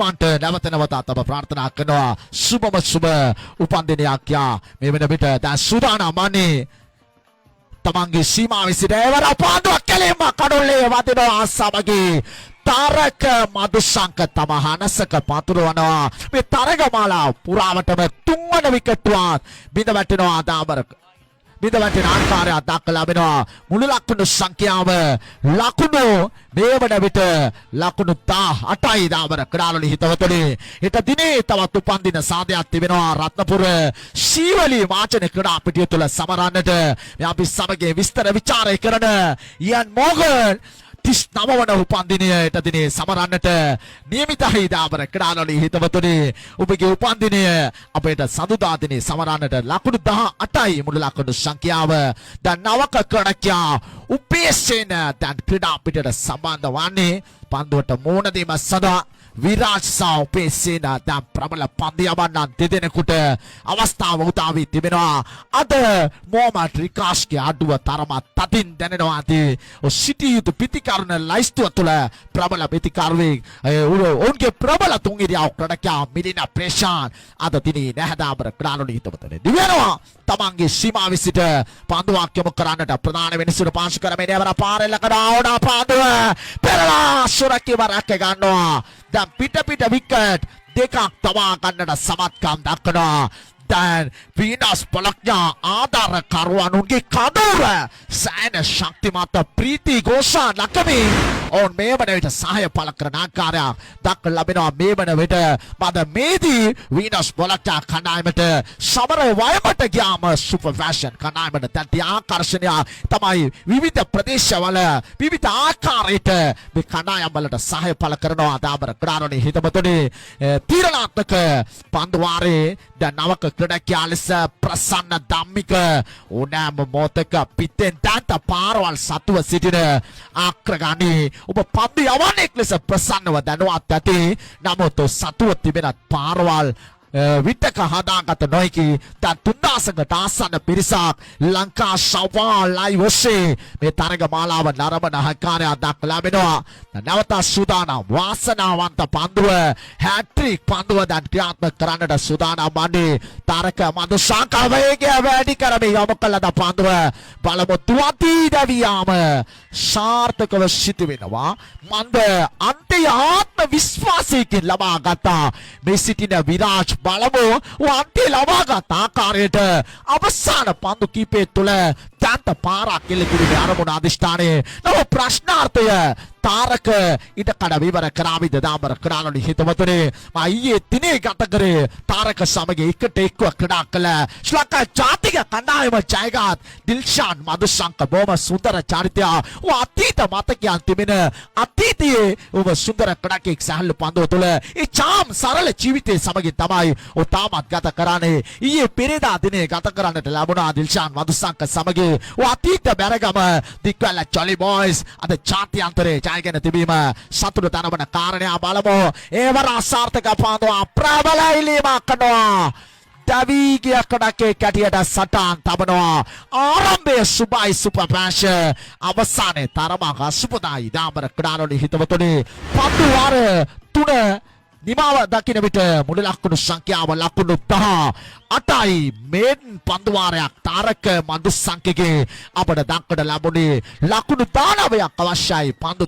ඉක්මනට නැවත නැවතත් අප ප්‍රාර්ථනා කරනවා සුබම සුබ උපන්දිනයක් යා මේ වෙන විට දැන් සූදානම් වන්නේ තමන්ගේ සීමාවෙ සිට එවර පාන්දුවක් කැලේම කඩොල්ලේ වදිනවා සමගී තරක මදුසංක තම හනසක පතුරවනවා මේ තරගමාලා පුරාවටම තුන්වන විකට්ටුවත් බිඳ වැටෙනවා දාබරක බිඳ වැටෙන ආකාරය දක්වලා ලැබෙනවා මුළු ලකුණු සංඛ්‍යාව ලකුණු මේ වන විට ලකුණු 18යි දාබර ක්‍රාලලි හිතවතුනි ඊට දිනේ තවත් උපන්දින සාදයක් තිබෙනවා රත්නපුර ශීවලී වාචන ක්‍රීඩා පිටිය තුළ සමරන්නට මේ අපි සමගින් විස්තර ਵਿਚාරය කරන ඉයන් මෝගන් 39 වන උපන්දිනයට දිනේ සමරන්නට නියමිතයි දාබර ක්‍රාලලි හිතවතුනි ඔබගේ උපන්දිනය අපේට සඳුදා දිනේ සමරන්නට ලකුණු 18යි මුළු ලකුණු සංඛ්‍යාව දැන් නවක ක්‍රඩකයා උපේසෙන දැන් ක්‍රීඩා පිටට සම්බන්ධ වන්නේ පන්දුවට මෝන දීම සඳහා විරාජ් සාපේසේන දැන් ප්‍රබල පන්දියවන්නන් දෙදෙනෙකුට අවස්ථාව උදා වී තිබෙනවා අද මොහමඩ් රිකාෂ්ගේ අඩුව තරම තදින් දැනෙනවා ඇති සිටි යුතු පිටිකරණ ලයිස්තුව තුළ ප්‍රබල පිටිකරුවෙක් ඔවුන්ගේ ප්‍රබල තුන්ගිරියව ක්‍රඩකයා මිලින ප්‍රේෂාන් අද දිනේ නැහැදාබර ක්‍රාලොලි හිතවතුනි දිවෙනවා තමන්ගේ සීමාවෙ සිට පන්දුවක් යොමු කරන්නට ප්‍රධාන වෙනසුර පාංශු කරමින් එවර පාරෙල්ලකට ආවඩා පන්දුව පෙරලා සුරකිව රැක ගන්නවා දැන් පිට විකට් දෙකක් තබා ගන්නට සමත්කම් දක්වනවා දැන් වීනස් පොලක්ඥා ආධාරකරුවනුන්ගේ කඩුව සෑන ශක්තිමත් ප්‍රීති ഘോഷා ලකමින් ඔවුන් මේ වන විට සහාය පළ කරන ආකාරයක් දක්වලා ලැබෙනවා මේ වන විට මද මේදී වීනස් පොලක්ඥා කණ්ඩායමට සමර වයමට ගියාම සුපර් ෆැෂන් කණ්ඩායමට දැන් ආකර්ෂණය තමයි විවිධ ප්‍රදේශවල විවිධ ආකාරයට මේ කණ්ඩායම් වලට සහාය පළ කරනවා දාබර ක්‍රාරණි හිතමතුනි තීරණාත්මක පන්දු වාරේ දැන් නවක ක්‍රඩකයා ලෙස ප්‍රසන්න ධම්මික ඕනෑම මොහොතක පිටෙන් දැන්ත පාරවල් සතුව සිටින ආක්‍රගණී ඔබ පන්දු යවන්නෙක් ලෙස ප්‍රසන්නව දැනුවත් ඇති නමුත් සතුව තිබෙන පාරවල් විටක හදාගත නොහැකි දැන් 3000කට ආසන්න පිරිසක් ලංකා ශව්වා ලයිව් ඔස්සේ මේ තරග මාලාව නරඹන ආකාරය දක්වලා ලැබෙනවා නැවත සූදානම් වාසනාවන්ත පන්දුව හැට්‍රික් පන්දුව දැන් ක්‍රියාත්මක කරන්නට සූදානම් වන්නේ තරක මදුශාක වේගය වැඩි කරමින් යොමු කළ පන්දුව බලමු තුවදී දවියාම සාර්ථකව සිදු වෙනවා මන්ද අන්තිම ආත්ම විශ්වාසයකින් ලබා ගත්තා මේ සිටින විරාජ් බලමු වන්ති ලබාගත් ආකාරයට අවසාන පන්දු කීපය තුළ දැන්ත පාරක් කෙලෙකිරීමේ අරමුණ අධිෂ්ඨානයේ නව ප්‍රශ්නාර්ථය තාරක ඉඩකඩ විවර කරාවිද දාබර ක්‍රාලොලි හිතවතුනි මා ඊයේ දිනේ ගත කරේ තාරක සමග එකට එක්ව ක්‍රීඩා කළ ශ්‍රී ලංකා ජාතික කණ්ඩායම ජයගත් දිල්ෂාන් මදුශංක බොහොම සුන්දර චරිතය අතීත මතකයන් තිබෙන අතීතයේ ඔබ සුන්දර ක්‍රීඩකෙක් සහල් පන්දුව තුළ ඒ චාම් සරල ජීවිතයේ සමග තමයි ඔ තාමත් ගත කරන්නේ ඊයේ පෙරේදා දිනේ ගත කරන්නට ලැබුණා දිල්ෂාන් මදුශංක සමග අතීත බැරගම දික්වැල ජොලි බොයිස් අද ජාත්‍යන්තරේ ජයගෙන තිබීම සතුට දනවන කාරණය බලමු ඒවර අසාර්ථක පන්දුව ප්‍රබල ඉලීමක් කරනවා දවීගේ කඩකේ කැටියට සටන් තබනවා ආරම්භයේ සුබයි සුපර් පැෂ අවසානයේ තරමක් අසුපදායි දාබර ක්‍රාලොලි හිතවතුනි පන්දු වාර 3 නිමාව දකින්න විට මුළු ලකුණු සංඛ්‍යාව ලකුණු 18යි මෙන් පන්දු වාරයක් තාරක මදුසංකගේ අපට දක්වන්න ලැබුණේ ලකුණු 19ක් අවශ්‍යයි පන්දු